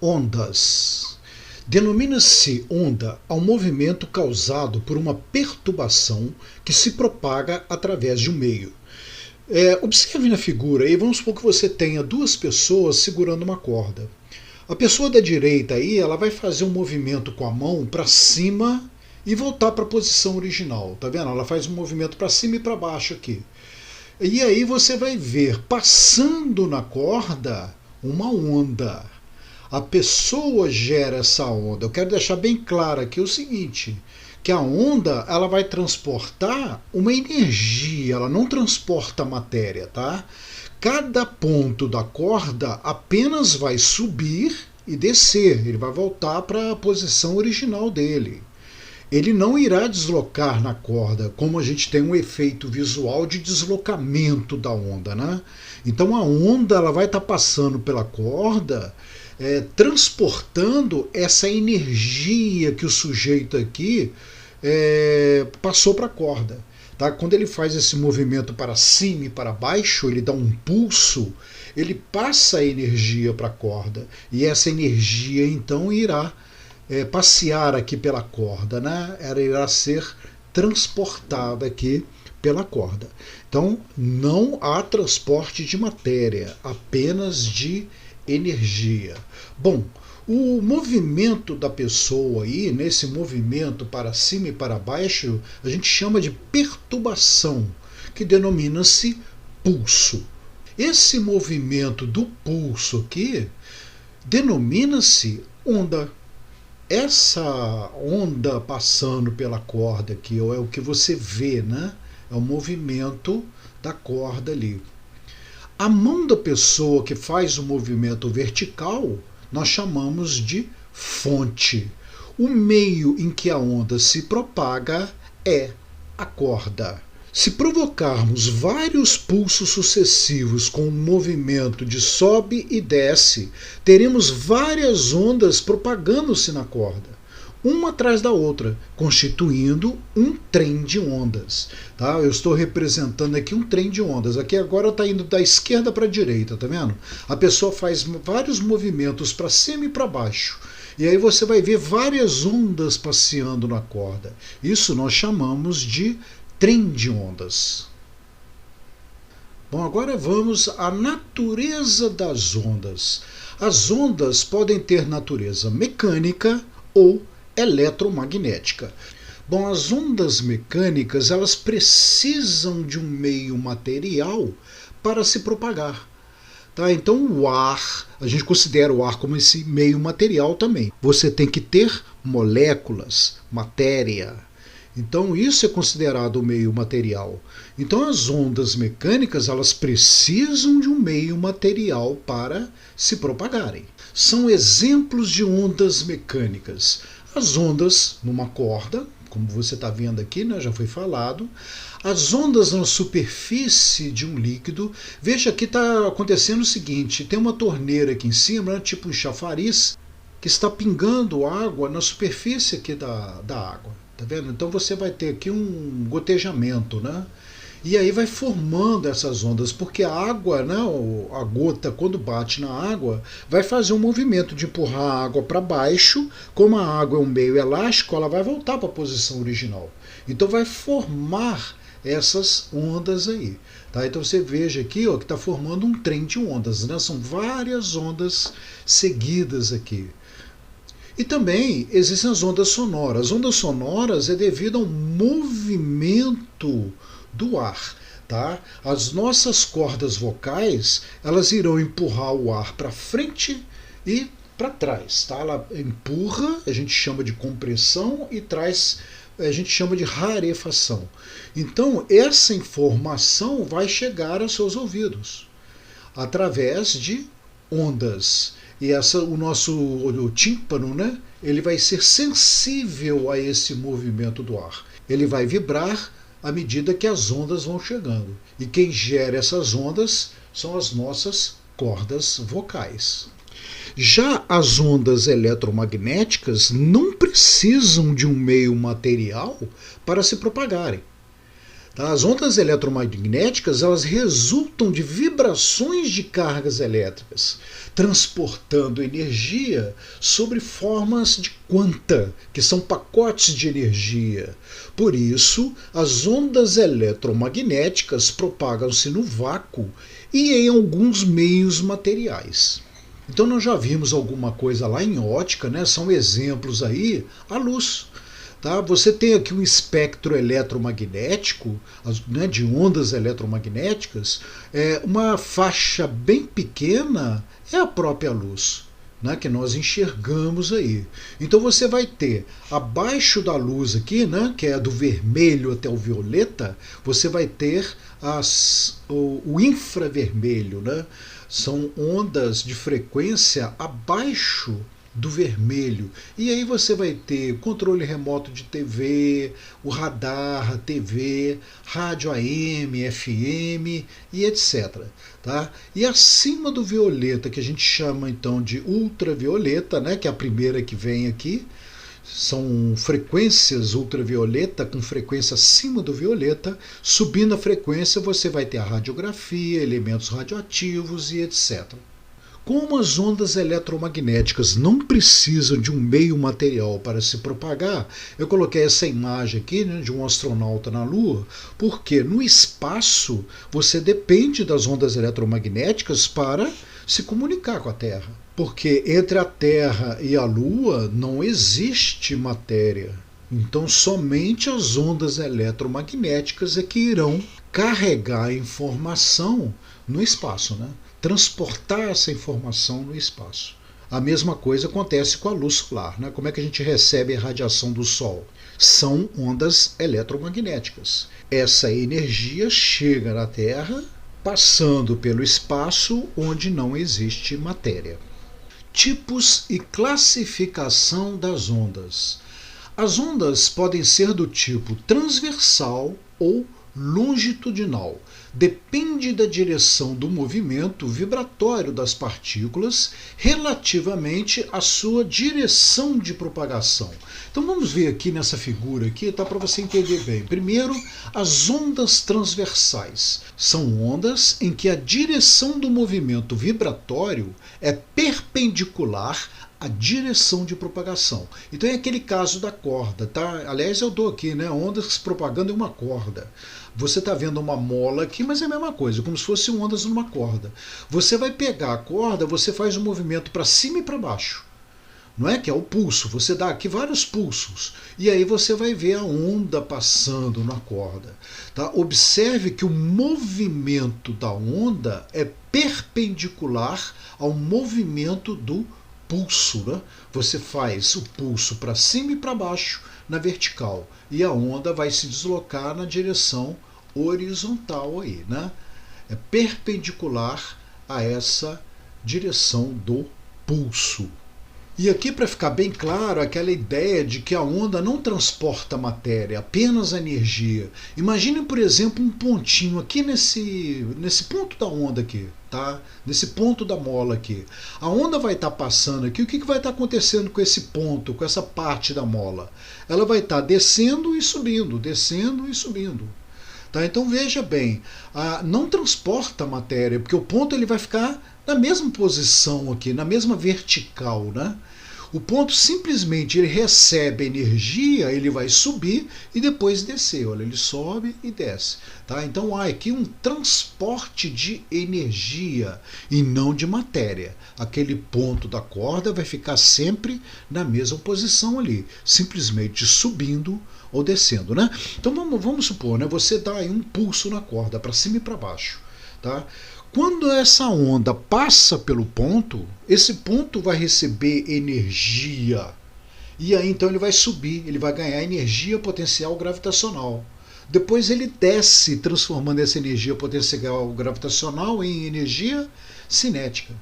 Ondas. Denomina-se onda ao movimento causado por uma perturbação que se propaga através de um meio. Observe na figura aí, vamos supor que você tenha duas pessoas segurando uma corda. A pessoa da direita aí, ela vai fazer um movimento com a mão para cima e voltar para a posição original, tá vendo? Ela faz um movimento para cima e para baixo aqui. E aí você vai ver passando na corda uma onda. A pessoa gera essa onda. Eu quero deixar bem claro aqui o seguinte, que a onda ela vai transportar uma energia, ela não transporta matéria, tá? Cada ponto da corda apenas vai subir e descer, ele vai voltar para a posição original dele. Ele não irá deslocar na corda, como a gente tem um efeito visual de deslocamento da onda, né? Então a onda ela vai estar passando pela corda, transportando essa energia que o sujeito aqui passou para a corda. Tá? Quando ele faz esse movimento para cima e para baixo, ele dá um pulso, ele passa a energia para a corda. E essa energia então irá passear aqui pela corda, né? Ela irá ser transportada aqui pela corda. Então não há transporte de matéria, apenas de energia. Bom, o movimento da pessoa aí, nesse movimento para cima e para baixo, a gente chama de perturbação, que denomina-se pulso. Esse movimento do pulso aqui denomina-se onda. Essa onda passando pela corda aqui, é o que você vê, né? É o movimento da corda ali. A mão da pessoa que faz o movimento vertical, nós chamamos de fonte. O meio em que a onda se propaga é a corda. Se provocarmos vários pulsos sucessivos com um movimento de sobe e desce, teremos várias ondas propagando-se na corda, uma atrás da outra, constituindo um trem de ondas. Tá? Eu estou representando aqui um trem de ondas. Aqui agora está indo da esquerda para a direita, tá vendo? A pessoa faz vários movimentos para cima e para baixo. E aí você vai ver várias ondas passeando na corda. Isso nós chamamos de trem de ondas. Bom, agora vamos à natureza das ondas. As ondas podem ter natureza mecânica ou eletromagnética. Bom, as ondas mecânicas elas precisam de um meio material para se propagar. Tá? Então o ar, a gente considera o ar como esse meio material também. Você tem que ter moléculas, matéria. Então isso é considerado o meio material. Então as ondas mecânicas elas precisam de um meio material para se propagarem. São exemplos de ondas mecânicas. As ondas numa corda, como você está vendo aqui, né, já foi falado. As ondas na superfície de um líquido. Veja que está acontecendo o seguinte, tem uma torneira aqui em cima, né, tipo um chafariz, que está pingando água na superfície aqui da água. Tá vendo? Então você vai ter aqui um gotejamento, né? E aí vai formando essas ondas, porque a água, né, a gota, quando bate na água, vai fazer um movimento de empurrar a água para baixo. Como a água é um meio elástico, ela vai voltar para a posição original. Então vai formar essas ondas aí. Tá? Então você veja aqui ó, que está formando um trem de ondas, né? São várias ondas seguidas aqui. E também existem as ondas sonoras. As ondas sonoras é devido ao movimento do ar. Tá? As nossas cordas vocais elas irão empurrar o ar para frente e para trás. Tá? Ela empurra, a gente chama de compressão, e traz, a gente chama de rarefação. Então essa informação vai chegar aos seus ouvidos através de ondas. E o tímpano, né, ele vai ser sensível a esse movimento do ar. Ele vai vibrar à medida que as ondas vão chegando. E quem gera essas ondas são as nossas cordas vocais. Já as ondas eletromagnéticas não precisam de um meio material para se propagarem. Tá? As ondas eletromagnéticas, elas resultam de vibrações de cargas elétricas, transportando energia sobre formas de quanta, que são pacotes de energia. Por isso, as ondas eletromagnéticas propagam-se no vácuo e em alguns meios materiais. Então nós já vimos alguma coisa lá em ótica, né? São exemplos aí, a luz. Tá? Você tem aqui um espectro eletromagnético, né, de ondas eletromagnéticas, uma faixa bem pequena é a própria luz, né, que nós enxergamos aí. Então você vai ter abaixo da luz aqui, né, que é do vermelho até o violeta, você vai ter o infravermelho, né? São ondas de frequência abaixo do vermelho. E aí você vai ter controle remoto de TV, o radar, a TV, rádio AM, FM e etc. Tá? E acima do violeta, que a gente chama então de ultravioleta, né, que é a primeira que vem aqui, são frequências ultravioleta com frequência acima do violeta. Subindo a frequência você vai ter a radiografia, elementos radioativos e etc. Como as ondas eletromagnéticas não precisam de um meio material para se propagar, eu coloquei essa imagem aqui, né, de um astronauta na Lua, porque no espaço você depende das ondas eletromagnéticas para se comunicar com a Terra. Porque entre a Terra e a Lua não existe matéria. Então somente as ondas eletromagnéticas é que irão carregar a informação no espaço, né? Transportar essa informação no espaço. A mesma coisa acontece com a luz solar, né? Como é que a gente recebe a radiação do Sol? São ondas eletromagnéticas. Essa energia chega na Terra passando pelo espaço onde não existe matéria. Tipos e classificação das ondas. As ondas podem ser do tipo transversal ou longitudinal. Depende da direção do movimento vibratório das partículas relativamente à sua direção de propagação. Então vamos ver aqui nessa figura aqui, tá, para você entender bem. Primeiro, as ondas transversais. São ondas em que a direção do movimento vibratório é perpendicular a direção de propagação. Então é aquele caso da corda, tá? Aliás, eu dou aqui, né, ondas propagando em uma corda. Você está vendo uma mola aqui, mas é a mesma coisa, como se fosse ondas numa corda. Você vai pegar a corda, você faz um movimento para cima e para baixo, não é? Que é o pulso. Você dá aqui vários pulsos e aí você vai ver a onda passando na corda. Tá? Observe que o movimento da onda é perpendicular ao movimento do pulso, né? Você faz o pulso para cima e para baixo na vertical e a onda vai se deslocar na direção horizontal aí, né? É perpendicular a essa direção do pulso. E aqui, para ficar bem claro, aquela ideia de que a onda não transporta matéria, apenas a energia. Imagine, por exemplo, um pontinho aqui nesse ponto da onda aqui, tá? Nesse ponto da mola aqui. A onda vai estar passando aqui, o que vai estar acontecendo com esse ponto, com essa parte da mola? Ela vai estar descendo e subindo, descendo e subindo. Tá? Então veja bem, não transporta matéria, porque o ponto ele vai ficar na mesma posição aqui, na mesma vertical, né? O ponto simplesmente ele recebe energia, ele vai subir e depois descer. Olha, ele sobe e desce. Tá? Então há aqui um transporte de energia e não de matéria. Aquele ponto da corda vai ficar sempre na mesma posição ali, simplesmente subindo ou descendo, né? Então vamos supor, né? Você dá aí um pulso na corda para cima e para baixo, tá? Quando essa onda passa pelo ponto, esse ponto vai receber energia. E aí então ele vai subir, ele vai ganhar energia potencial gravitacional. Depois ele desce, transformando essa energia potencial gravitacional em energia cinética.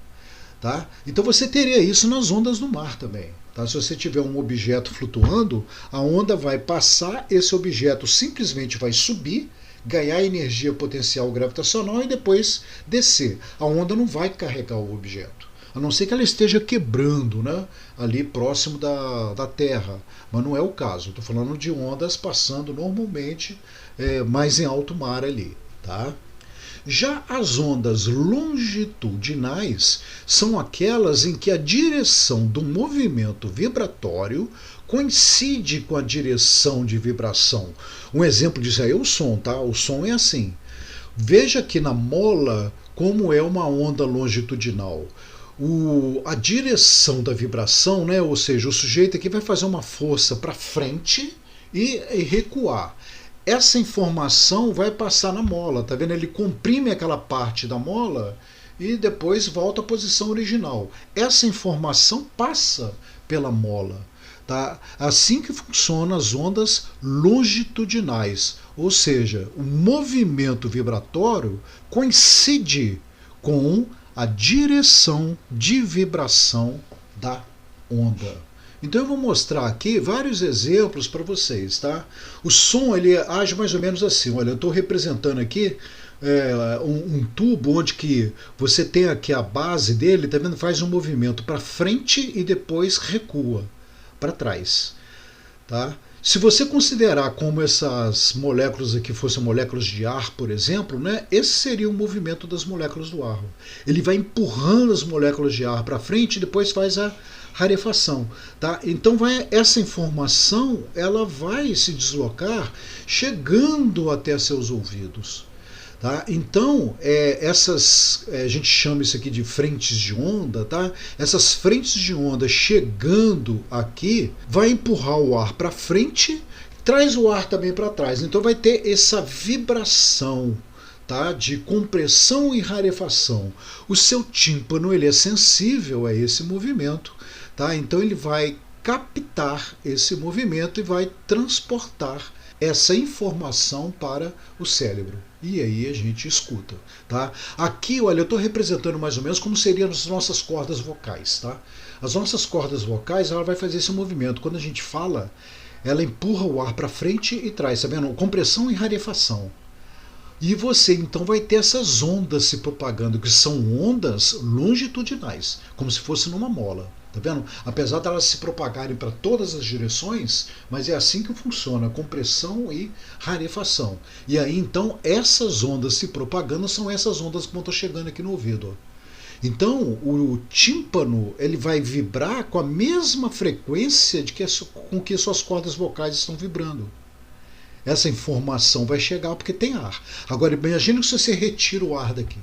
Tá? Então você teria isso nas ondas do mar também. Tá? Se você tiver um objeto flutuando, a onda vai passar, esse objeto simplesmente vai subir, ganhar energia potencial gravitacional e depois descer. A onda não vai carregar o objeto. a não ser que ela esteja quebrando, né, ali próximo da Terra, mas não é o caso. Estou falando de ondas passando normalmente, mais em alto mar ali, tá? Já as ondas longitudinais são aquelas em que a direção do movimento vibratório coincide com a direção de vibração. Um exemplo disso aí é o som, tá? O som é assim. Veja aqui na mola como é uma onda longitudinal. A direção da vibração, né? Ou seja, o sujeito aqui vai fazer uma força para frente e recuar. Essa informação vai passar na mola, tá vendo? Ele comprime aquela parte da mola e depois volta à posição original. Essa informação passa pela mola, tá? Assim que funcionam as ondas longitudinais, ou seja, o movimento vibratório coincide com a direção de vibração da onda. Então eu vou mostrar aqui vários exemplos para vocês, tá? O som ele age mais ou menos assim. Olha, eu estou representando aqui um tubo onde que você tem aqui a base dele, tá vendo? Faz um movimento para frente e depois recua para trás, tá? Se você considerar como essas moléculas aqui fossem moléculas de ar, por exemplo, né, esse seria o movimento das moléculas do ar. Ele vai empurrando as moléculas de ar para frente e depois faz a rarefação, tá? Então essa informação ela vai se deslocar chegando até seus ouvidos, tá? Então a gente chama isso aqui de frentes de onda, tá? Essas frentes de onda chegando aqui vai empurrar o ar para frente, traz o ar também para trás. Então vai ter essa vibração, tá? De compressão e rarefação. O seu tímpano ele é sensível a esse movimento. Tá? Então ele vai captar esse movimento e vai transportar essa informação para o cérebro. E aí a gente escuta. Tá? Aqui, olha, eu estou representando mais ou menos como seriam as nossas cordas vocais. Tá? As nossas cordas vocais, ela vai fazer esse movimento. Quando a gente fala, ela empurra o ar para frente e traz, tá vendo? Compressão e rarefação. E você então vai ter essas ondas se propagando, que são ondas longitudinais, como se fosse numa mola. Tá vendo? Apesar de elas se propagarem para todas as direções, mas é assim que funciona, compressão e rarefação. E aí então essas ondas se propagando são essas ondas que vão estar chegando aqui no ouvido. Então o tímpano ele vai vibrar com a mesma frequência com que suas cordas vocais estão vibrando. Essa informação vai chegar porque tem ar. Agora imagine se você retira o ar daqui.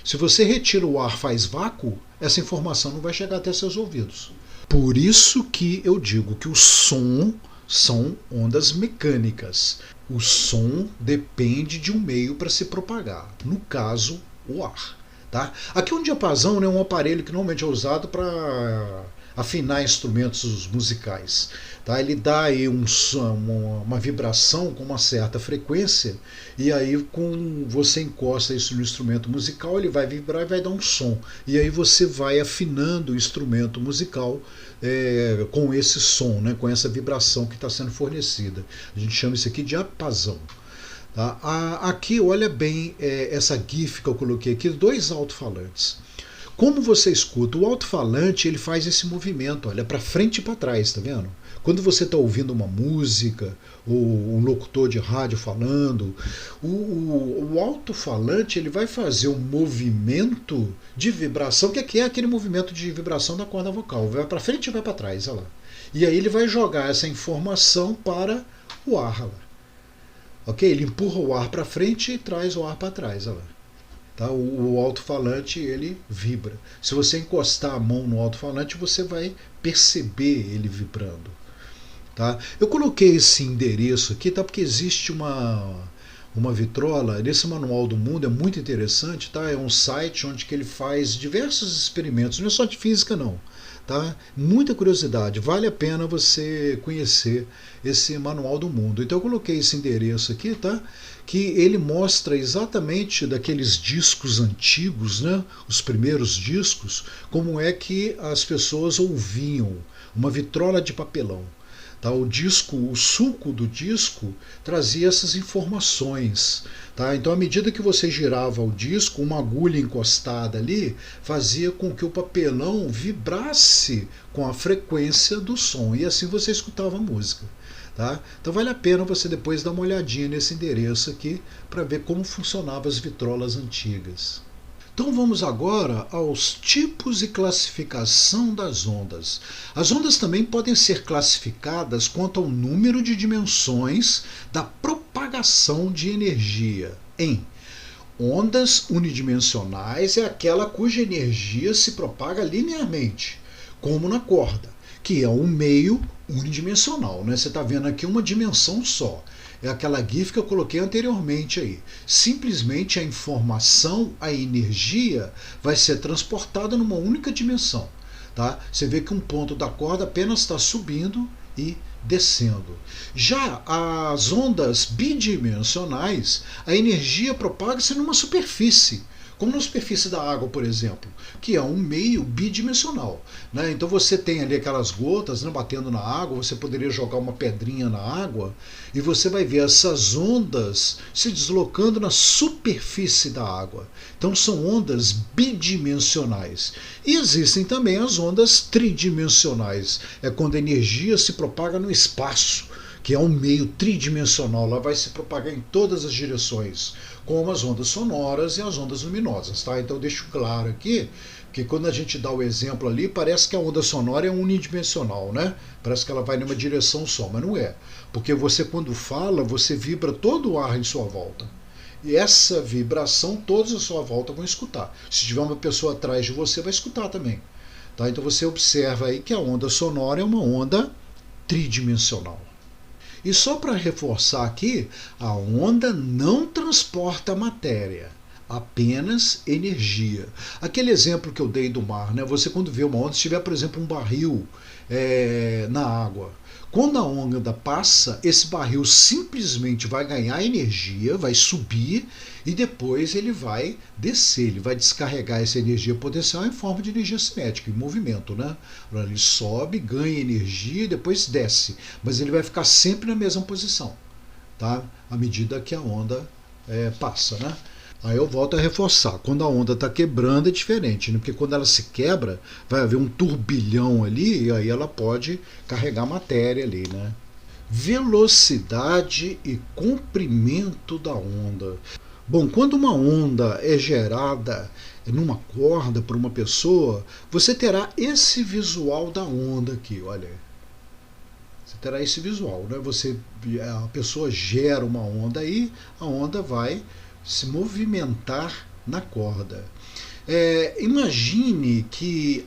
Se você retira o ar, faz vácuo, essa informação não vai chegar até seus ouvidos. Por isso que eu digo que o som são ondas mecânicas. O som depende de um meio para se propagar. No caso, o ar. Tá? Aqui um diapasão é um aparelho que normalmente é usado para afinar instrumentos musicais. Tá? Ele dá aí uma vibração com uma certa frequência e aí você encosta isso no instrumento musical, ele vai vibrar e vai dar um som. E aí você vai afinando o instrumento musical com esse som, né? Com essa vibração que está sendo fornecida. A gente chama isso aqui de diapasão. Tá? Aqui, olha bem essa GIF que eu coloquei aqui, 2 alto-falantes. Como você escuta, o alto-falante ele faz esse movimento, olha, para frente e para trás, tá vendo? Quando você está ouvindo uma música, ou um locutor de rádio falando, o alto-falante ele vai fazer um movimento de vibração, que é aquele movimento de vibração da corda vocal, vai para frente e vai para trás, olha lá. E aí ele vai jogar essa informação para o ar, olha lá. Ok? Ele empurra o ar para frente e traz o ar para trás, olha lá. Tá? O alto-falante ele vibra. Se você encostar a mão no alto-falante, você vai perceber ele vibrando. Tá? Eu coloquei esse endereço aqui, tá? Porque existe uma vitrola, nesse Manual do Mundo, é muito interessante, tá? É um site onde que ele faz diversos experimentos, não é só de física não. Tá? Muita curiosidade, vale a pena você conhecer esse Manual do Mundo. Então eu coloquei esse endereço aqui, tá? Que ele mostra exatamente daqueles discos antigos, né? Os primeiros discos, como é que as pessoas ouviam uma vitrola de papelão. Tá? O disco, o sulco do disco trazia essas informações. Tá? Então, à medida que você girava o disco, uma agulha encostada ali fazia com que o papelão vibrasse com a frequência do som, e assim você escutava a música. Tá? Então vale a pena você depois dar uma olhadinha nesse endereço aqui para ver como funcionavam as vitrolas antigas. Então vamos agora aos tipos e classificação das ondas. As ondas também podem ser classificadas quanto ao número de dimensões da propagação de energia em ondas unidimensionais, é aquela cuja energia se propaga linearmente, como na corda, que é um meio unidimensional, né? Você está vendo aqui uma dimensão só. É aquela GIF que eu coloquei anteriormente aí. Simplesmente a informação, a energia, vai ser transportada numa única dimensão. Tá? Você vê que um ponto da corda apenas está subindo e descendo. Já as ondas bidimensionais, a energia propaga-se numa superfície, como na superfície da água, por exemplo, que é um meio bidimensional. Né? Então você tem ali aquelas gotas, né, batendo na água, você poderia jogar uma pedrinha na água e você vai ver essas ondas se deslocando na superfície da água. Então são ondas bidimensionais. E existem também as ondas tridimensionais, é quando a energia se propaga no espaço, que é um meio tridimensional, ela vai se propagar em todas as direções, como as ondas sonoras e as ondas luminosas. Tá? Então eu deixo claro aqui que quando a gente dá o exemplo ali, parece que a onda sonora é unidimensional, né? Parece que ela vai numa direção só, mas não é. Porque você, quando fala, você vibra todo o ar em sua volta. E essa vibração todos à sua volta vão escutar. Se tiver uma pessoa atrás de você, vai escutar também. Tá? Então você observa aí que a onda sonora é uma onda tridimensional. E só para reforçar aqui, a onda não transporta matéria, apenas energia. Aquele exemplo que eu dei do mar, né? Você quando vê uma onda, se tiver, por exemplo, um barril na água, quando a onda passa, esse barril simplesmente vai ganhar energia, vai subir e depois ele vai descer, ele vai descarregar essa energia potencial em forma de energia cinética, em movimento, né? Ele sobe, ganha energia e depois desce, mas ele vai ficar sempre na mesma posição, tá? À medida que a onda passa, né? Aí eu volto a reforçar, quando a onda está quebrando é diferente, né? Porque quando ela se quebra, vai haver um turbilhão ali e aí ela pode carregar matéria ali, né? Velocidade e comprimento da onda. Bom, quando uma onda é gerada numa corda por uma pessoa, você terá esse visual da onda aqui, olha. Você terá esse visual, né? A pessoa gera uma onda aí, a onda vai se movimentar na corda. Imagine que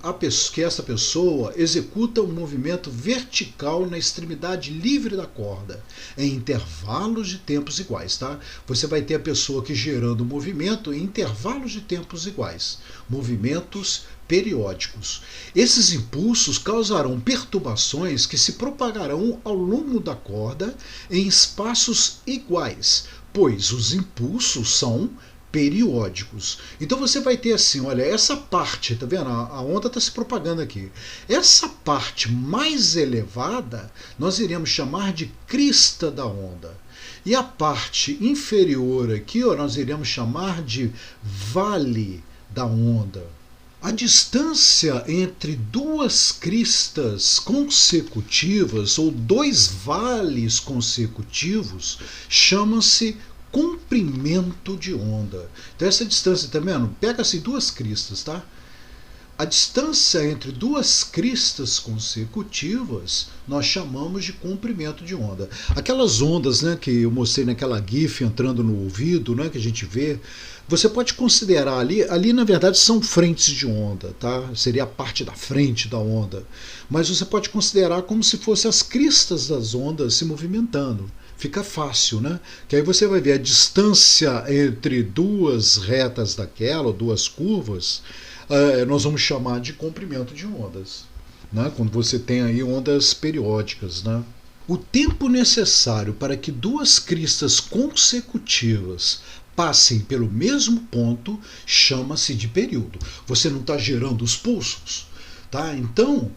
essa pessoa executa um movimento vertical na extremidade livre da corda, em intervalos de tempos iguais. Tá? Você vai ter a pessoa que gerando o movimento em intervalos de tempos iguais, movimentos periódicos. Esses impulsos causarão perturbações que se propagarão ao longo da corda em espaços iguais, pois os impulsos são periódicos. Então você vai ter assim, olha, essa parte, tá vendo? A onda está se propagando aqui. Essa parte mais elevada nós iremos chamar de crista da onda. E a parte inferior aqui, ó, nós iremos chamar de vale da onda. A distância entre duas cristas consecutivas ou dois vales consecutivos chama-se comprimento de onda. Então essa distância, tá vendo? Pega-se duas cristas, tá? A distância entre duas cristas consecutivas nós chamamos de comprimento de onda. Aquelas ondas, né, que eu mostrei naquela GIF entrando no ouvido, né, que a gente vê, você pode considerar ali na verdade são frentes de onda, tá? Seria a parte da frente da onda. Mas você pode considerar como se fossem as cristas das ondas se movimentando. Fica fácil, né? Que aí você vai ver a distância entre duas retas daquela, ou duas curvas, nós vamos chamar de comprimento de ondas, né? Quando você tem aí ondas periódicas, né? O tempo necessário para que duas cristas consecutivas passem pelo mesmo ponto chama-se de período. Você não está gerando os pulsos? Tá? Então,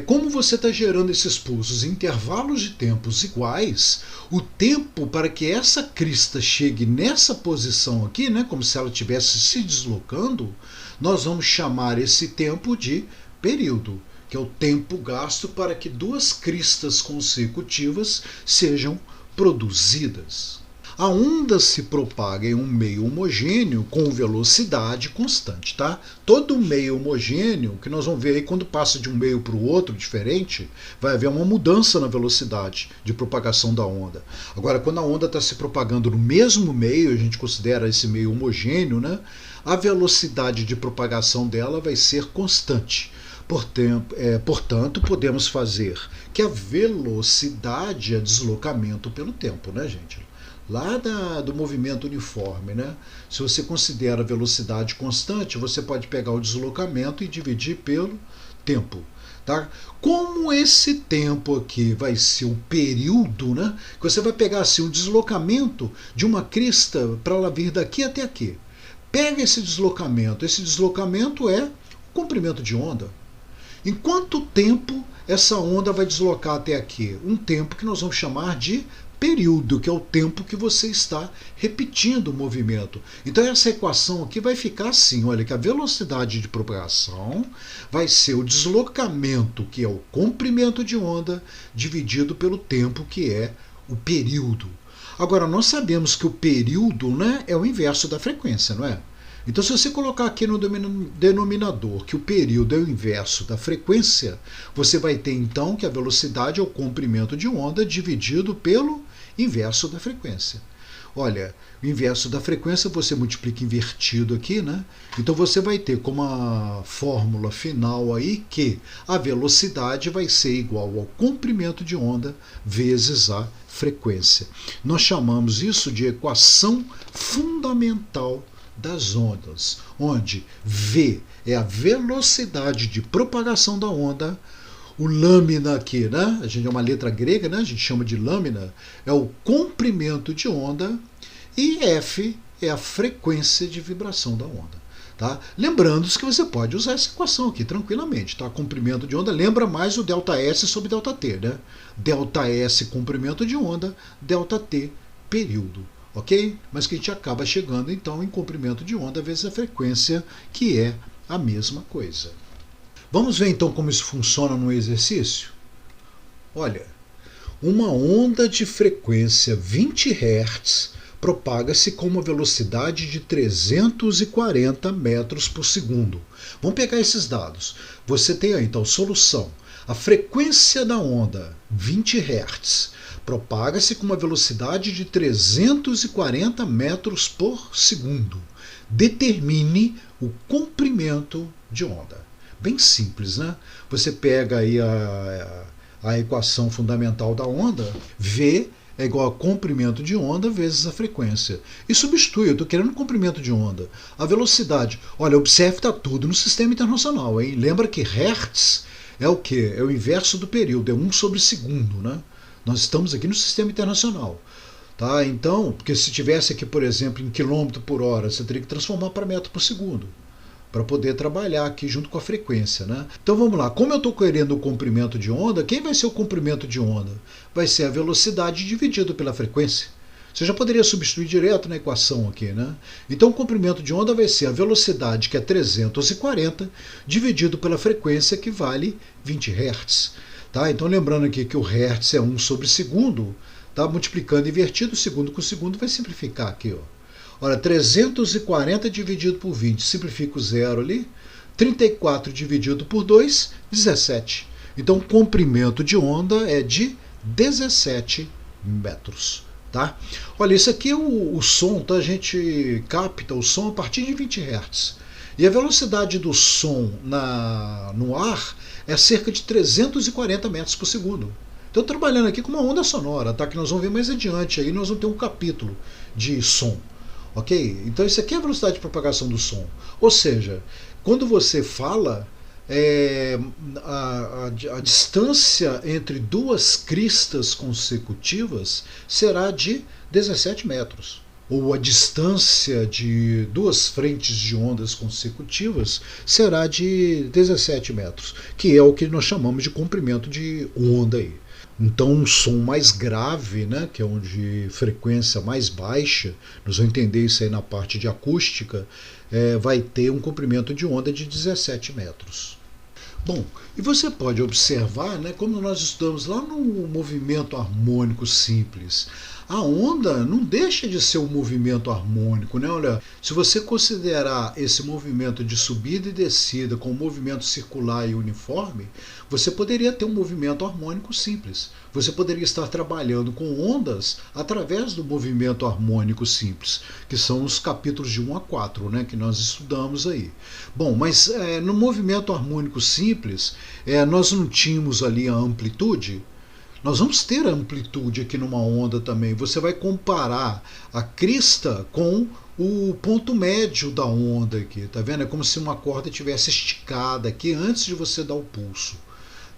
como você está gerando esses pulsos em intervalos de tempos iguais, o tempo para que essa crista chegue nessa posição aqui, né, como se ela estivesse se deslocando, nós vamos chamar esse tempo de período, que é o tempo gasto para que duas cristas consecutivas sejam produzidas. A onda se propaga em um meio homogêneo com velocidade constante, tá? Todo meio homogêneo, que nós vamos ver aí quando passa de um meio para o outro diferente, vai haver uma mudança na velocidade de propagação da onda. Agora, quando a onda está se propagando no mesmo meio, a gente considera esse meio homogêneo, né? A velocidade de propagação dela vai ser constante. Portanto, podemos fazer que a velocidade é deslocamento pelo tempo, né, gente? Lá do movimento uniforme, né? Se você considera a velocidade constante, você pode pegar o deslocamento e dividir pelo tempo. Tá? Como esse tempo aqui vai ser o período, né? Que você vai pegar assim, o deslocamento de uma crista para ela vir daqui até aqui. Pega esse deslocamento é o comprimento de onda. Em quanto tempo essa onda vai deslocar até aqui? Um tempo que nós vamos chamar de período, que é o tempo que você está repetindo o movimento. Então essa equação aqui vai ficar assim, olha, que a velocidade de propagação vai ser o deslocamento, que é o comprimento de onda, dividido pelo tempo, que é o período. Agora, nós sabemos que o período, né, é o inverso da frequência, não é? Então, se você colocar aqui no denominador que o período é o inverso da frequência, você vai ter então que a velocidade é o comprimento de onda dividido pelo inverso da frequência. Olha, o inverso da frequência você multiplica invertido aqui, né? Então você vai ter como a fórmula final aí que a velocidade vai ser igual ao comprimento de onda vezes a frequência. Nós chamamos isso de equação fundamental das ondas, onde V é a velocidade de propagação da onda, o lâmina aqui, né? A gente é uma letra grega, né? A gente chama de lâmina, é o comprimento de onda, e F é a frequência de vibração da onda. Tá? Lembrando-se que você pode usar essa equação aqui tranquilamente. Tá? Comprimento de onda lembra mais o ΔS sobre ΔT. Né? ΔS comprimento de onda, ΔT período. Ok? Mas que a gente acaba chegando então em comprimento de onda vezes a frequência, que é a mesma coisa. Vamos ver então como isso funciona no exercício? Olha, uma onda de frequência 20 Hz propaga-se com uma velocidade de 340 metros por segundo. Vamos pegar esses dados. Você tem aí então solução. A frequência da onda, 20 Hz, propaga-se com uma velocidade de 340 metros por segundo. Determine o comprimento de onda. Bem simples, né? Você pega aí a equação fundamental da onda, V é igual a comprimento de onda vezes a frequência. E substitui, eu estou querendo comprimento de onda. A velocidade, olha, observe que está tudo no sistema internacional, hein? Lembra que Hertz é o quê? É o inverso do período, é 1 sobre segundo, né? Nós estamos aqui no sistema internacional. Tá? Então, porque se tivesse aqui, por exemplo, em quilômetro por hora, você teria que transformar para metro por segundo, para poder trabalhar aqui junto com a frequência. Né? Então vamos lá, como eu estou querendo o comprimento de onda, quem vai ser o comprimento de onda? Vai ser a velocidade dividido pela frequência. Você já poderia substituir direto na equação aqui. Né? Então o comprimento de onda vai ser a velocidade, que é 340, dividido pela frequência, que vale 20 Hz. Tá? Então lembrando aqui que o Hertz é 1 sobre segundo, tá? Multiplicando invertido, segundo com segundo, vai simplificar aqui. Ó. Olha, 340 dividido por 20, simplifica o zero ali. 34 dividido por 2, 17. Então o comprimento de onda é de 17 metros. Tá? Olha, isso aqui é o som, tá? A gente capta o som a partir de 20 Hz. E a velocidade do som no ar é cerca de 340 metros por segundo. Estou trabalhando aqui com uma onda sonora, tá? Que nós vamos ver mais adiante. Aí nós vamos ter um capítulo de som. Ok? Então isso aqui é a velocidade de propagação do som. Ou seja, quando você fala, a distância entre duas cristas consecutivas será de 17 metros. ou a distância de duas frentes de ondas consecutivas será de 17 metros, que é o que nós chamamos de comprimento de onda aí. Então, um som mais grave, né, que é onde frequência mais baixa, nós vamos entender isso aí na parte de acústica, vai ter um comprimento de onda de 17 metros. Bom, e você pode observar, né, como nós estudamos lá no movimento harmônico simples, a onda não deixa de ser um movimento harmônico, né? Olha, se você considerar esse movimento de subida e descida com um movimento circular e uniforme, você poderia ter um movimento harmônico simples. Você poderia estar trabalhando com ondas através do movimento harmônico simples, que são os capítulos de 1 a 4, né, que nós estudamos aí. Bom, mas no movimento harmônico simples, nós não tínhamos ali a amplitude. Nós vamos ter a amplitude aqui numa onda também. Você vai comparar a crista com o ponto médio da onda aqui, tá vendo? É como se uma corda tivesse esticada aqui antes de você dar o pulso,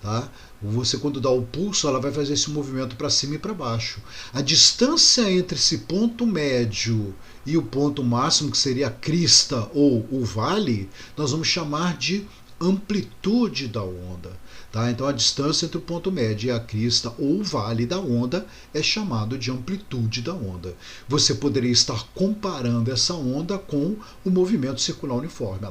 tá? Você, quando dá o pulso, ela vai fazer esse movimento para cima e para baixo. A distância entre esse ponto médio e o ponto máximo, que seria a crista ou o vale, nós vamos chamar de amplitude da onda. Tá? Então a distância entre o ponto médio e a crista ou o vale da onda é chamado de amplitude da onda. Você poderia estar comparando essa onda com o movimento circular uniforme.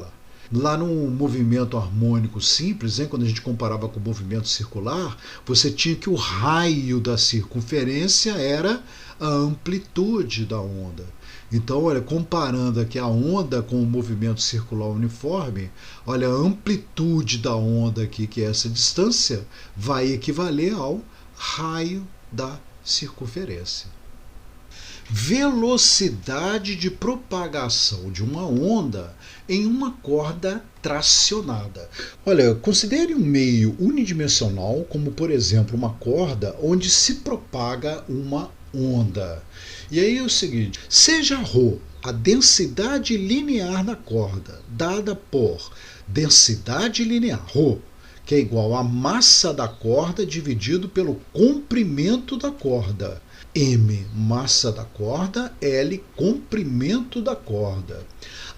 Lá no movimento harmônico simples, quando a gente comparava com o movimento circular, você tinha que o raio da circunferência era a amplitude da onda. Então, olha, comparando aqui a onda com o movimento circular uniforme, olha, a amplitude da onda aqui, que é essa distância, vai equivaler ao raio da circunferência. Velocidade de propagação de uma onda em uma corda tracionada. Olha, considere um meio unidimensional, como por exemplo uma corda onde se propaga uma onda. E aí é o seguinte, seja ρ a densidade linear da corda, dada por densidade linear, ρ, que é igual à massa da corda dividido pelo comprimento da corda. M, massa da corda, L, comprimento da corda.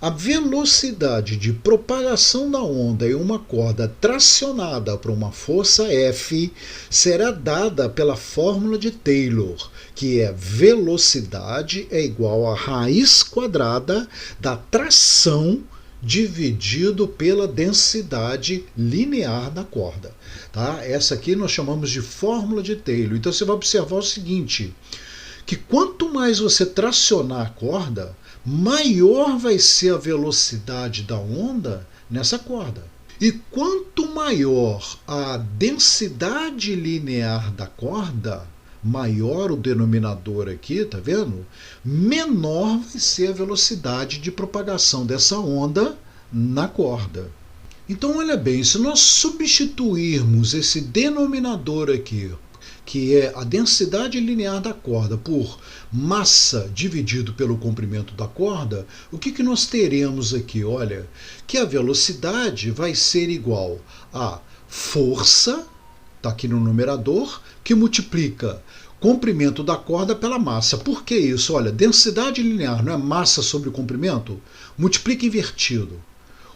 A velocidade de propagação da onda em uma corda tracionada por uma força F será dada pela fórmula de Taylor, que é velocidade é igual a raiz quadrada da tração dividido pela densidade linear da corda. Tá? Essa aqui nós chamamos de fórmula de Taylor. Então você vai observar o seguinte, que quanto mais você tracionar a corda, maior vai ser a velocidade da onda nessa corda. E quanto maior a densidade linear da corda, maior o denominador aqui, tá vendo? Menor vai ser a velocidade de propagação dessa onda na corda. Então, olha bem, se nós substituirmos esse denominador aqui, que é a densidade linear da corda, por massa dividido pelo comprimento da corda, o que nós teremos aqui? Olha, que a velocidade vai ser igual a força, está aqui no numerador, que multiplica comprimento da corda pela massa. Por que isso? Olha, densidade linear não é massa sobre o comprimento? Multiplica invertido.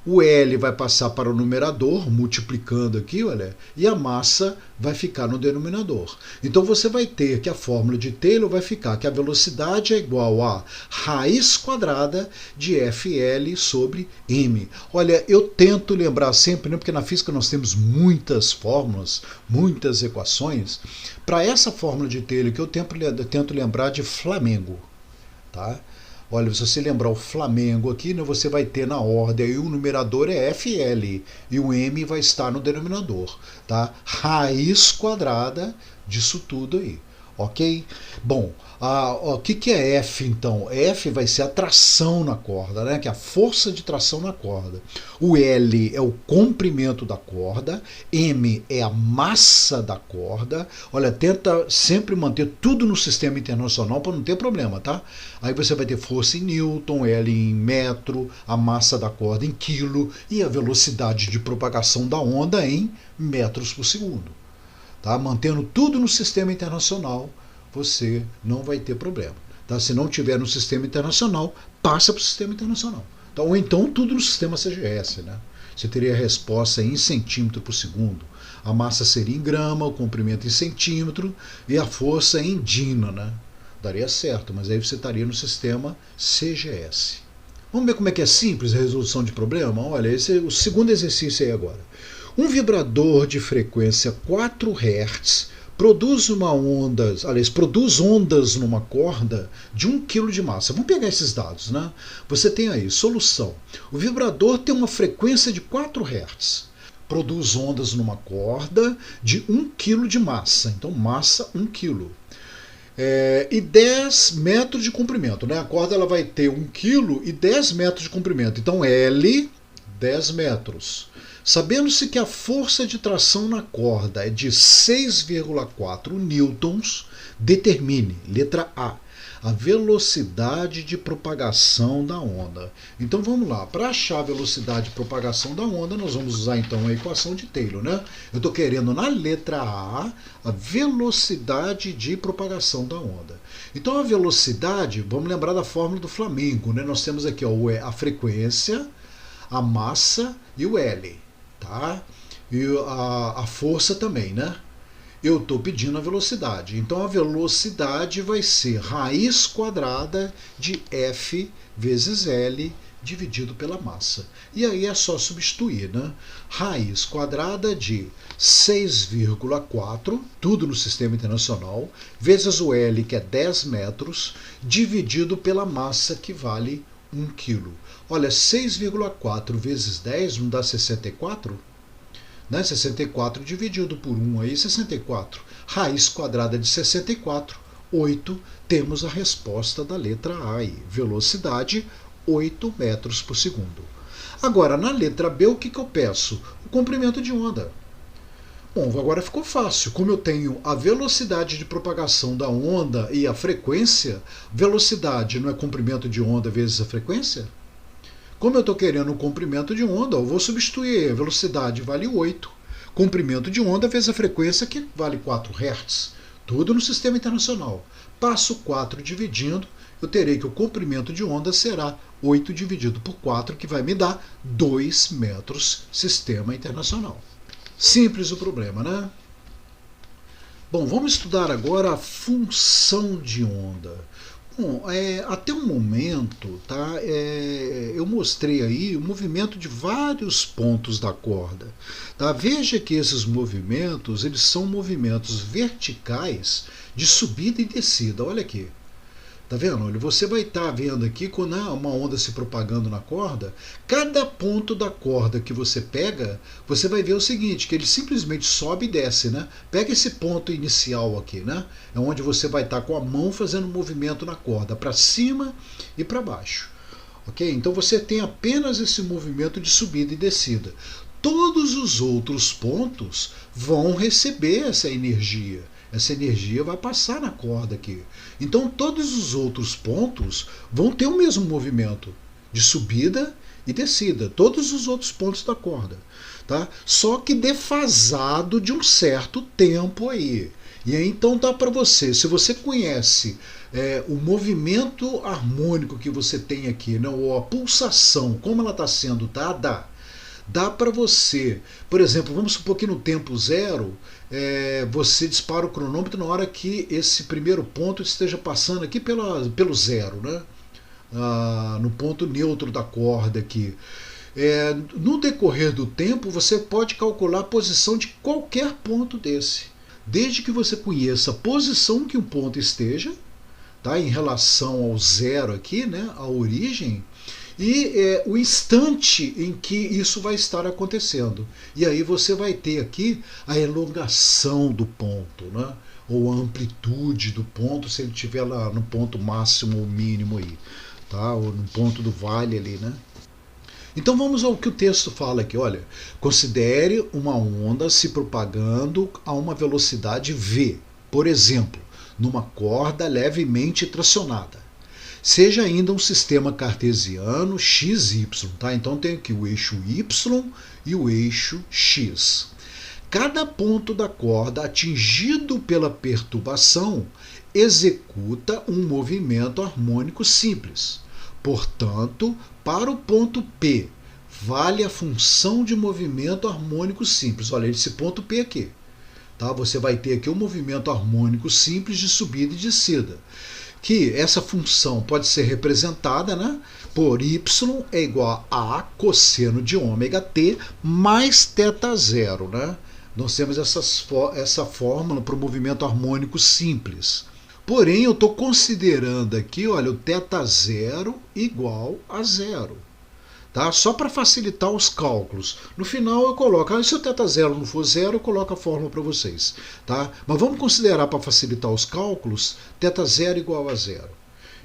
O L vai passar para o numerador, multiplicando aqui, olha, e a massa vai ficar no denominador. Então você vai ter que a fórmula de Taylor vai ficar que a velocidade é igual a raiz quadrada de FL sobre M. Olha, eu tento lembrar sempre, né, porque na física nós temos muitas fórmulas, muitas equações. Para essa fórmula de Taylor que eu tento lembrar de Flamengo, tá? Olha, se você lembrar o Flamengo aqui, né, você vai ter na ordem, aí o numerador é FL e o M vai estar no denominador, tá? Raiz quadrada disso tudo aí, ok? Bom, o que é F então? F vai ser a tração na corda, né? Que é a força de tração na corda. O L é o comprimento da corda, M é a massa da corda. Olha, tenta sempre manter tudo no sistema internacional para não ter problema, tá? Aí você vai ter força em Newton, L em metro, a massa da corda em quilo e a velocidade de propagação da onda em metros por segundo. Tá? Mantendo tudo no sistema internacional, você não vai ter problema. Tá? Se não tiver no sistema internacional, passa para o sistema internacional. Tá? Ou então tudo no sistema CGS. Né? Você teria a resposta em centímetro por segundo. A massa seria em grama, o comprimento em centímetro e a força em dina. Né? Daria certo, mas aí você estaria no sistema CGS. Vamos ver como é que é simples a resolução de problema? Olha, esse é o segundo exercício aí agora. Um vibrador de frequência 4 Hz produz ondas numa corda de 1 kg de massa. Vamos pegar esses dados, né? Você tem aí, solução. O vibrador tem uma frequência de 4 Hz. Produz ondas numa corda de 1 kg de massa. Então, massa 1 kg. E 10 metros de comprimento. Né? A corda ela vai ter 1 kg e 10 metros de comprimento. Então, L, 10 metros. Sabendo-se que a força de tração na corda é de 6,4 newtons, determine, letra A, a velocidade de propagação da onda. Então vamos lá, para achar a velocidade de propagação da onda, nós vamos usar então a equação de Taylor. Né? Eu estou querendo na letra A velocidade de propagação da onda. Então a velocidade, vamos lembrar da fórmula do Flamengo. Né? Nós temos aqui ó, a frequência, a massa e o L. Tá? E a força também, né? Eu estou pedindo a velocidade. Então a velocidade vai ser raiz quadrada de F vezes L dividido pela massa. E aí é só substituir, né? Raiz quadrada de 6,4, tudo no sistema internacional, vezes o L, que é 10 metros, dividido pela massa, que vale 1 kg. Olha, 6,4 vezes 10 não dá 64? Né? 64 dividido por 1 aí, 64. Raiz quadrada de 64, 8. Temos a resposta da letra A aí. Velocidade, 8 metros por segundo. Agora, na letra B, o que eu peço? O comprimento de onda. Bom, agora ficou fácil. Como eu tenho a velocidade de propagação da onda e a frequência, velocidade não é comprimento de onda vezes a frequência? Como eu estou querendo o comprimento de onda, eu vou substituir. A velocidade vale 8. Comprimento de onda vezes a frequência, que vale 4 Hz. Tudo no sistema internacional. Passo 4 dividindo, eu terei que o comprimento de onda será 8 dividido por 4, que vai me dar 2 metros, sistema internacional. Simples o problema, né? Bom, vamos estudar agora a função de onda. Bom, até o momento, tá, eu mostrei aí o movimento de vários pontos da corda. Tá? Veja que esses movimentos, eles são movimentos verticais de subida e descida. Olha aqui. Tá vendo? Olha, você vai estar vendo aqui, quando há uma onda se propagando na corda, cada ponto da corda que você pega, você vai ver o seguinte, que ele simplesmente sobe e desce, né? Pega esse ponto inicial aqui, né? É onde você vai estar com a mão fazendo movimento na corda, para cima e para baixo. Ok? Então você tem apenas esse movimento de subida e descida. Todos os outros pontos vão receber essa energia. Essa energia vai passar na corda aqui. Então todos os outros pontos vão ter o mesmo movimento de subida e descida. Todos os outros pontos da corda. Tá? Só que defasado de um certo tempo aí. E aí então dá para você, se você conhece o movimento harmônico que você tem aqui, né, ou a pulsação, como ela está sendo dada, dá para você, por exemplo, vamos supor que no tempo zero, você dispara o cronômetro na hora que esse primeiro ponto esteja passando aqui pelo zero, né? No ponto neutro da corda aqui. No decorrer do tempo, você pode calcular a posição de qualquer ponto desse, desde que você conheça a posição que um ponto esteja, tá, em relação ao zero aqui, né, a origem, e o instante em que isso vai estar acontecendo. E aí você vai ter aqui a elongação do ponto, né? Ou a amplitude do ponto, se ele estiver lá no ponto máximo ou mínimo aí, tá? Ou no ponto do vale ali, né? Então vamos ao que o texto fala aqui. Olha, considere uma onda se propagando a uma velocidade v, por exemplo, numa corda levemente tracionada. Seja ainda um sistema cartesiano XY, tá? Então tem aqui o eixo Y e o eixo X. Cada ponto da corda atingido pela perturbação executa um movimento harmônico simples. Portanto, para o ponto P, vale a função de movimento harmônico simples. Olha, esse ponto P aqui. Tá? Você vai ter aqui um movimento harmônico simples de subida e descida. Que essa função pode ser representada, né, por y é igual a cosseno de ômega t mais θ0. Né? Nós temos essa fórmula para o movimento harmônico simples. Porém, eu estou considerando aqui, olha, o θ0 igual a zero. Tá? Só para facilitar os cálculos. No final eu coloco, se o θ0 não for zero, eu coloco a fórmula para vocês. Tá? Mas vamos considerar, para facilitar os cálculos, θ0 igual a zero.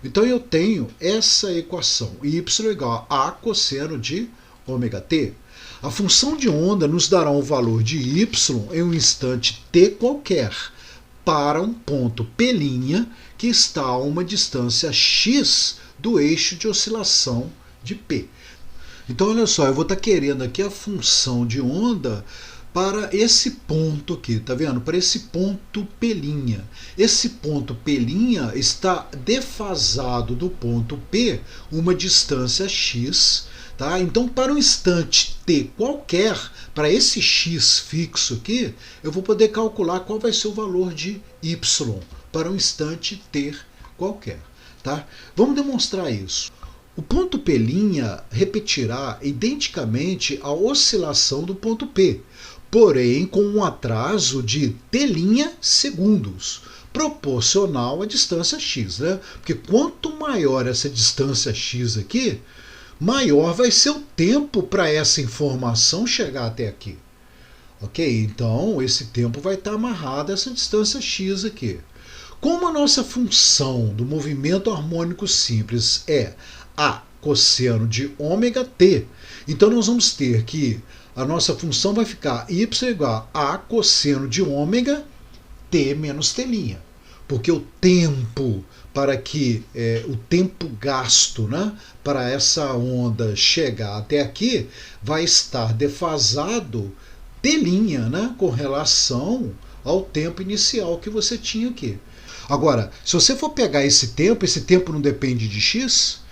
Então eu tenho essa equação, y igual a cosseno de ômega t. A função de onda nos dará um valor de y em um instante t qualquer, para um ponto P' que está a uma distância x do eixo de oscilação de P. Então, olha só, eu vou estar querendo aqui a função de onda para esse ponto aqui, tá vendo? Para esse ponto P'. Esse ponto P' está defasado do ponto P uma distância x, tá? Então, para um instante t qualquer, para esse x fixo aqui, eu vou poder calcular qual vai ser o valor de y para um instante t qualquer, tá? Vamos demonstrar isso. O ponto P' repetirá identicamente a oscilação do ponto P, porém com um atraso de t' segundos, proporcional à distância x, né? Porque quanto maior essa distância x aqui, maior vai ser o tempo para essa informação chegar até aqui. Ok? Então, esse tempo vai estar amarrado a essa distância x aqui. Como a nossa função do movimento harmônico simples é a cosseno de ômega t, então nós vamos ter que a nossa função vai ficar y igual a cosseno de ômega t menos t', porque o tempo para que o tempo gasto, né, para essa onda chegar até aqui vai estar defasado t', né, com relação ao tempo inicial que você tinha aqui. Agora, se você for pegar esse tempo não depende de x.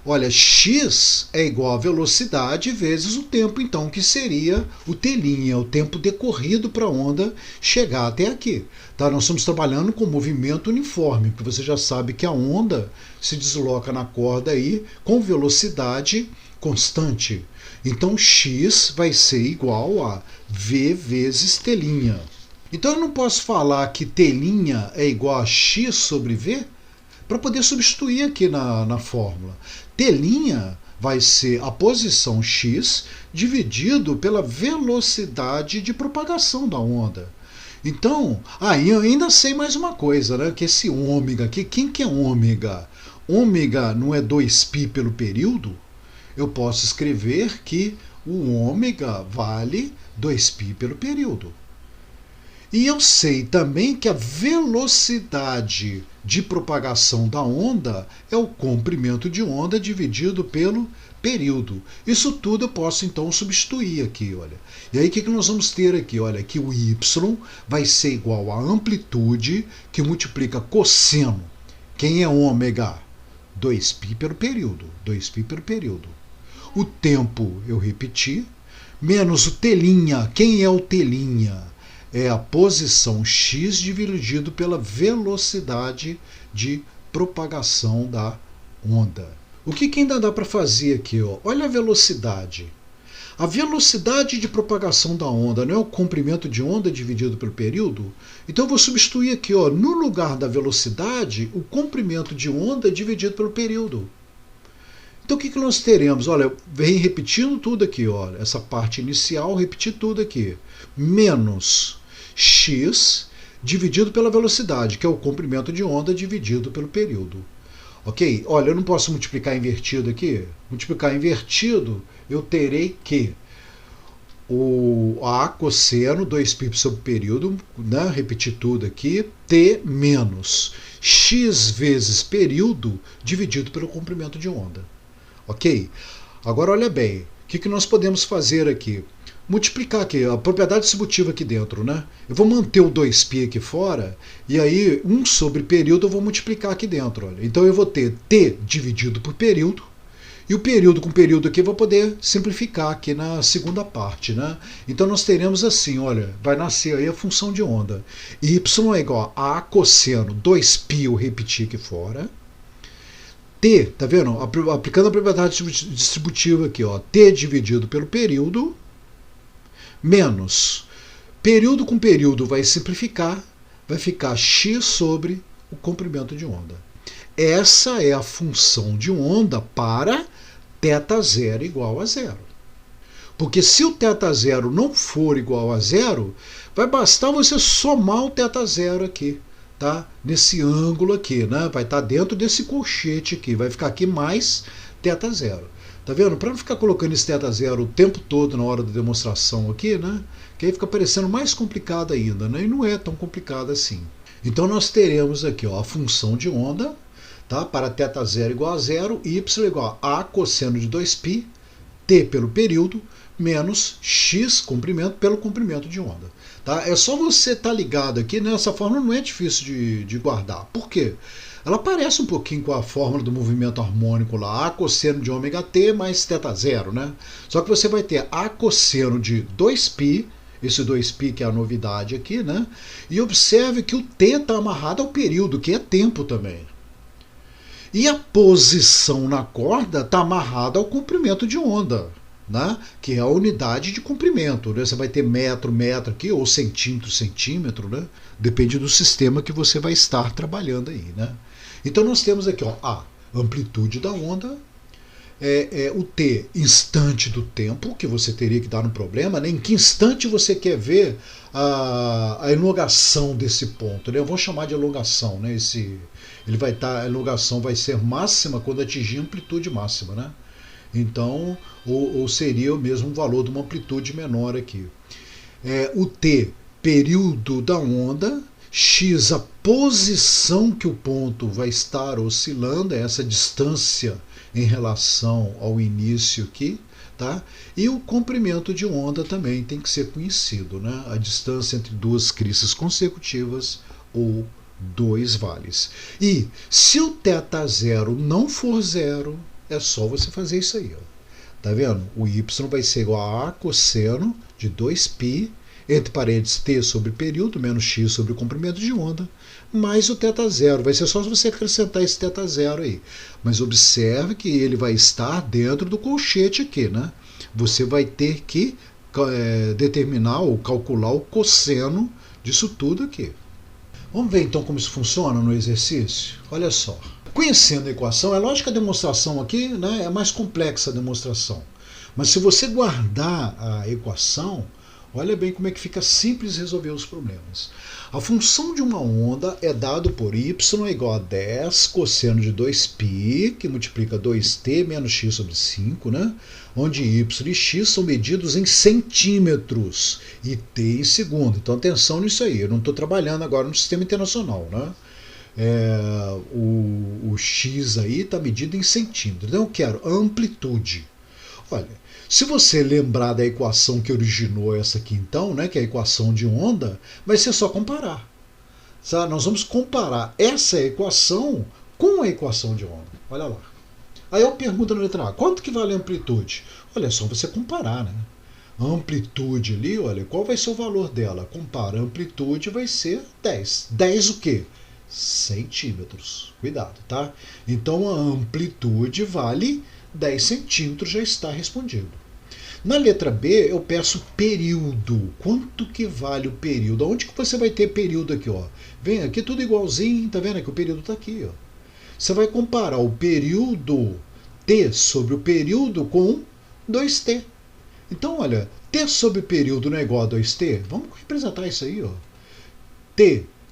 Olha, x é igual a velocidade vezes o tempo, então, que seria o t', o tempo decorrido para a onda chegar até aqui. Tá? Nós estamos trabalhando com movimento uniforme, porque você já sabe que a onda se desloca na corda aí com velocidade constante. Então, x vai ser igual a v vezes t'. Então, eu não posso falar que t' é igual a x sobre v? Para poder substituir aqui na fórmula. T' vai ser a posição x dividido pela velocidade de propagação da onda. Então, eu ainda sei mais uma coisa, né? Que esse ômega aqui, quem que é ômega? Ômega não é 2π pelo período? Eu posso escrever que o ômega vale 2π pelo período. E eu sei também que a velocidade de propagação da onda é o comprimento de onda dividido pelo período. Isso tudo eu posso então substituir aqui, olha. E aí o que nós vamos ter aqui? Olha, que o y vai ser igual à amplitude que multiplica cosseno. Quem é ômega? 2π pelo período. 2π pelo período. O tempo eu repeti, menos o t'. Quem é o t'? É a posição x dividido pela velocidade de propagação da onda. O que ainda dá para fazer aqui? Ó? Olha a velocidade. A velocidade de propagação da onda não é o comprimento de onda dividido pelo período? Então eu vou substituir aqui, ó, no lugar da velocidade, o comprimento de onda dividido pelo período. Então o que nós teremos? Olha, vem repetindo tudo aqui, olha, essa parte inicial, repetir tudo aqui. Menos x dividido pela velocidade, que é o comprimento de onda dividido pelo período. Ok? Olha, eu não posso multiplicar invertido aqui. Multiplicar invertido, eu terei que o A cosseno 2π sobre período, né? Repetir tudo aqui, t menos x vezes período dividido pelo comprimento de onda. Ok? Agora olha bem, o que nós podemos fazer aqui? multiplicar aqui, a propriedade distributiva aqui dentro, né? Eu vou manter o 2π aqui fora, e aí 1 sobre período eu vou multiplicar aqui dentro. Olha. Então eu vou ter t dividido por período, e o período com período aqui eu vou poder simplificar aqui na segunda parte, né? Então nós teremos assim, olha, vai nascer aí a função de onda. Y é igual a cosseno 2π, eu repetir aqui fora. T, tá vendo? Aplicando a propriedade distributiva aqui, ó, t dividido pelo período, menos período com período vai simplificar, vai ficar x sobre o comprimento de onda. Essa é a função de onda para θ0 igual a zero. Porque se o θ0 não for igual a zero, vai bastar você somar o θ0 aqui, tá? Nesse ângulo aqui, né? Vai estar dentro desse colchete aqui, vai ficar aqui mais θ0. Tá vendo? Para não ficar colocando esse θ0 o tempo todo na hora da demonstração aqui, né? Que aí fica parecendo mais complicado ainda, né? E não é tão complicado assim. Então nós teremos aqui, ó, a função de onda, tá? Para θ0 igual a zero, y igual a cosseno de 2π, t pelo período, menos x comprimento pelo comprimento de onda. Tá? É só você estar ligado aqui, nessa fórmula não é difícil de guardar. Por quê? Ela parece um pouquinho com a fórmula do movimento harmônico lá, a cosseno de ômega t mais θ0, né? Só que você vai ter a cosseno de 2π, esse 2π que é a novidade aqui, né? E observe que o t está amarrado ao período, que é tempo também. E a posição na corda está amarrada ao comprimento de onda, né? Que é a unidade de comprimento. Né? Você vai ter metro, metro aqui, ou centímetro, centímetro, né? Depende do sistema que você vai estar trabalhando aí. Né? Então nós temos aqui, ó, a amplitude da onda, o t, instante do tempo, que você teria que dar no problema, né? Em que instante você quer ver a elongação desse ponto. Né? Eu vou chamar de elongação, né? A elongação vai ser máxima quando atingir a amplitude máxima, né? Então, ou seria o mesmo valor de uma amplitude menor aqui. O t, período da onda, x, a posição que o ponto vai estar oscilando, é essa distância em relação ao início aqui, tá? E o comprimento de onda também tem que ser conhecido, né? A distância entre duas cristas consecutivas ou dois vales. E se o θ0 não for zero, é só você fazer isso aí, ó. Tá vendo? O y vai ser igual a cosseno de 2π, entre parênteses t sobre período, menos x sobre o comprimento de onda, mais o θ0. Vai ser só você acrescentar esse θ0 aí. Mas observe que ele vai estar dentro do colchete aqui, né? Você vai ter que determinar ou calcular o cosseno disso tudo aqui. Vamos ver então como isso funciona no exercício? Olha só. Conhecendo a equação, é lógico que a demonstração aqui, né, é mais complexa a demonstração. Mas se você guardar a equação, olha bem como é que fica simples resolver os problemas. A função de uma onda é dado por y é igual a 10 cosseno de 2π, que multiplica 2t menos x sobre 5, né? Onde y e x são medidos em centímetros e t em segundo. Então atenção nisso aí, eu não estou trabalhando agora no sistema internacional, né? O x aí está medido em centímetros. Então eu quero a amplitude. Olha, se você lembrar da equação que originou essa aqui então, né, que é a equação de onda, vai ser só comparar. Sabe? Nós vamos comparar essa equação com a equação de onda. Olha lá. Aí eu pergunto na letra A, quanto que vale a amplitude? Olha, é só você comparar, né? A amplitude ali, olha, qual vai ser o valor dela? Compara, a amplitude vai ser 10. 10 o quê? Centímetros. Cuidado, tá? Então a amplitude vale 10 centímetros, já está respondido. Na letra B, eu peço período. Quanto que vale o período? Onde que você vai ter período aqui, ó? Vem aqui tudo igualzinho, tá vendo que o período está aqui, ó. Você vai comparar o período t sobre o período com 2t. Então, olha, t sobre o período não é igual a 2t? Vamos representar isso aí, ó.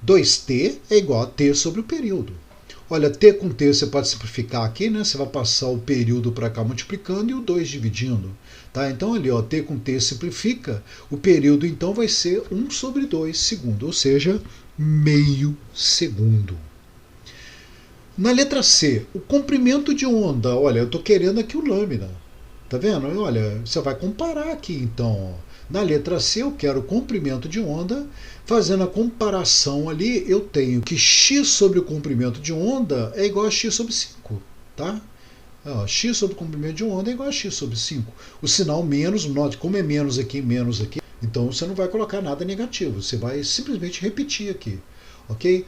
2t é igual a t sobre o período. Olha, t com t você pode simplificar aqui, né? Você vai passar o período para cá multiplicando e o 2 dividindo. Tá? Então ali, ó, t com t simplifica, o período então vai ser 1 sobre 2 segundos, ou seja, meio segundo. Na letra C, o comprimento de onda. Olha, eu estou querendo aqui o lâmina. Tá vendo? Olha, você vai comparar aqui então. Ó. Na letra C eu quero o comprimento de onda. Fazendo a comparação ali, eu tenho que x sobre o comprimento de onda é igual a x sobre 5. Tá? X sobre o comprimento de onda é igual a x sobre 5. O sinal menos, note como é menos aqui, então você não vai colocar nada negativo, você vai simplesmente repetir aqui. Ok?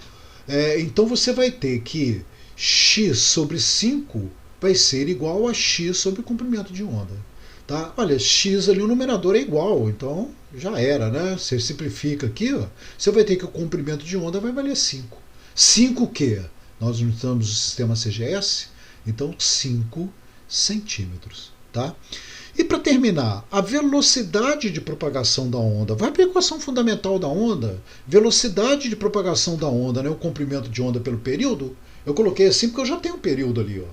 Então você vai ter que x sobre 5 vai ser igual a x sobre o comprimento de onda. Tá? Olha, x ali, o numerador é igual, então já era, né? Você simplifica aqui, ó, você vai ter que o comprimento de onda vai valer 5. 5 o quê? Nós não estamos no sistema CGS, então 5 centímetros. Tá? E para terminar, a velocidade de propagação da onda. Vai para a equação fundamental da onda. Velocidade de propagação da onda, né? O comprimento de onda pelo período. Eu coloquei assim porque eu já tenho um período ali. Ó.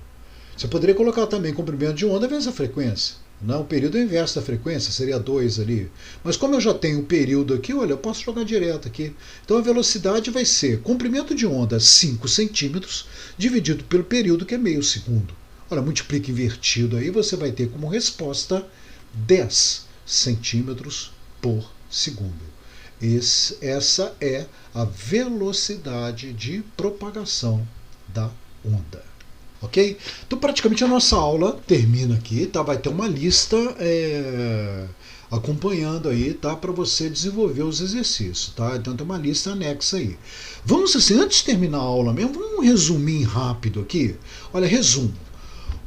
Você poderia colocar também comprimento de onda vezes a frequência. Não, o período é o inverso da frequência, seria 2 ali. Mas como eu já tenho um período aqui, olha, eu posso jogar direto aqui. Então a velocidade vai ser comprimento de onda 5 centímetros dividido pelo período, que é meio segundo. Olha, multiplica invertido aí, você vai ter como resposta 10 centímetros por segundo. Essa é a velocidade de propagação da onda. Ok? Então praticamente a nossa aula termina aqui, tá? Vai ter uma lista acompanhando aí, tá? Para você desenvolver os exercícios, tá? Então tem uma lista anexa aí. Vamos assim, antes de terminar a aula mesmo, vamos resumir rápido aqui. Olha, resumo.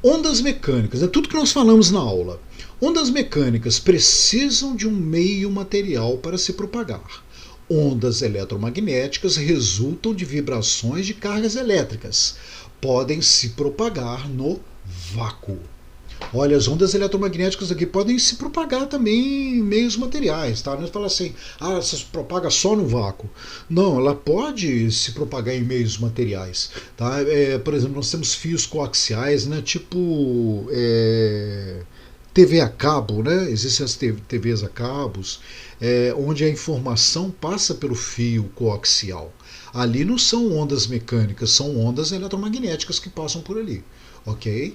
Ondas mecânicas, é tudo que nós falamos na aula. Ondas mecânicas precisam de um meio material para se propagar. Ondas eletromagnéticas resultam de vibrações de cargas elétricas. Podem se propagar no vácuo. Olha, as ondas eletromagnéticas aqui podem se propagar também em meios materiais, tá? Não fala assim, se propaga só no vácuo. Não, ela pode se propagar em meios materiais, tá? Por exemplo, nós temos fios coaxiais, né? Tipo TV a cabo, né? Existem as TVs a cabos, onde a informação passa pelo fio coaxial. Ali não são ondas mecânicas, são ondas eletromagnéticas que passam por ali, ok?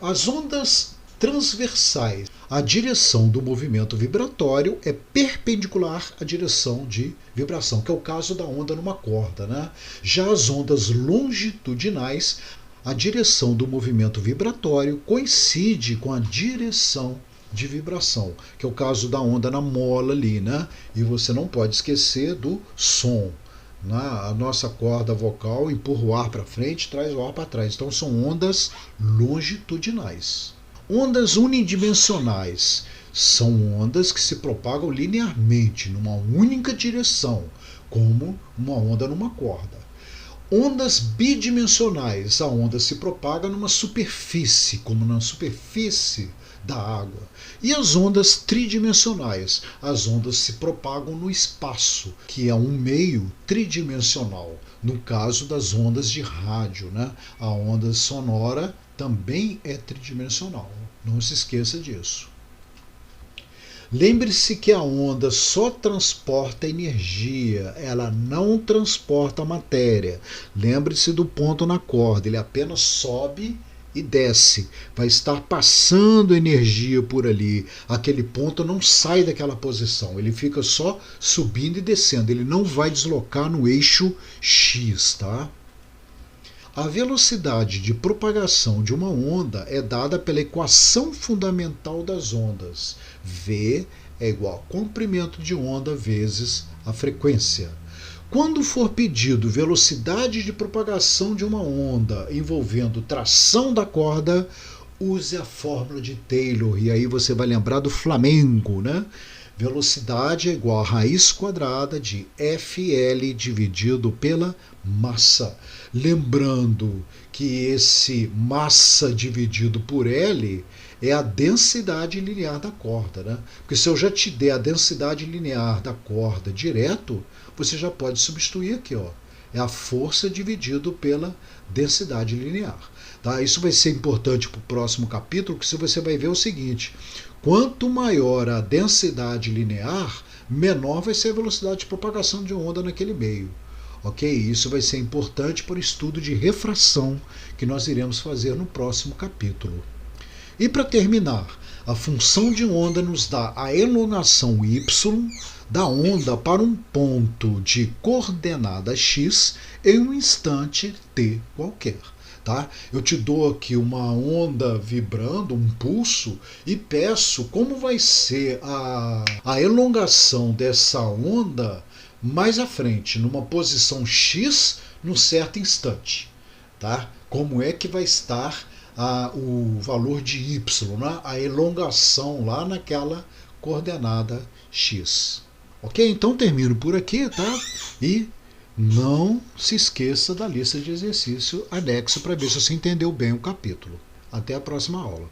As ondas transversais, a direção do movimento vibratório é perpendicular à direção de vibração, que é o caso da onda numa corda, né? Já as ondas longitudinais, a direção do movimento vibratório coincide com a direção de vibração, que é o caso da onda na mola ali, né? E você não pode esquecer do som. A nossa corda vocal empurra o ar para frente, traz o ar para trás. Então são ondas longitudinais. Ondas unidimensionais são ondas que se propagam linearmente, numa única direção, como uma onda numa corda. Ondas bidimensionais, a onda se propaga numa superfície, como na superfície da água. E as ondas tridimensionais, as ondas se propagam no espaço, que é um meio tridimensional. No caso das ondas de rádio, né? A onda sonora também é tridimensional. Não se esqueça disso. Lembre-se que a onda só transporta energia, ela não transporta matéria. Lembre-se do ponto na corda, ele apenas sobe e desce, vai estar passando energia por ali. Aquele ponto não sai daquela posição, ele fica só subindo e descendo, ele não vai deslocar no eixo X, tá? A velocidade de propagação de uma onda é dada pela equação fundamental das ondas. V é igual a comprimento de onda vezes a frequência. Quando for pedido velocidade de propagação de uma onda envolvendo tração da corda, use a fórmula de Taylor. E aí você vai lembrar do Flamengo, né? Velocidade é igual a raiz quadrada de FL dividido pela massa. Lembrando que esse massa dividido por L é a densidade linear da corda, né? Porque se eu já te der a densidade linear da corda direto, você já pode substituir aqui, ó. É a força dividido pela densidade linear. Tá? Isso vai ser importante para o próximo capítulo, que você vai ver o seguinte: quanto maior a densidade linear, menor vai ser a velocidade de propagação de onda naquele meio. Ok? Isso vai ser importante para o estudo de refração que nós iremos fazer no próximo capítulo. E para terminar, a função de onda nos dá a elongação y da onda para um ponto de coordenada x em um instante t qualquer. Tá? Eu te dou aqui uma onda vibrando, um pulso, e peço como vai ser a elongação dessa onda mais à frente, numa posição x, num certo instante. Tá? Como é que vai estar o valor de y, né? A elongação lá naquela coordenada x. Ok? Então termino por aqui, tá? E não se esqueça da lista de exercício anexo para ver se você entendeu bem o capítulo. Até a próxima aula.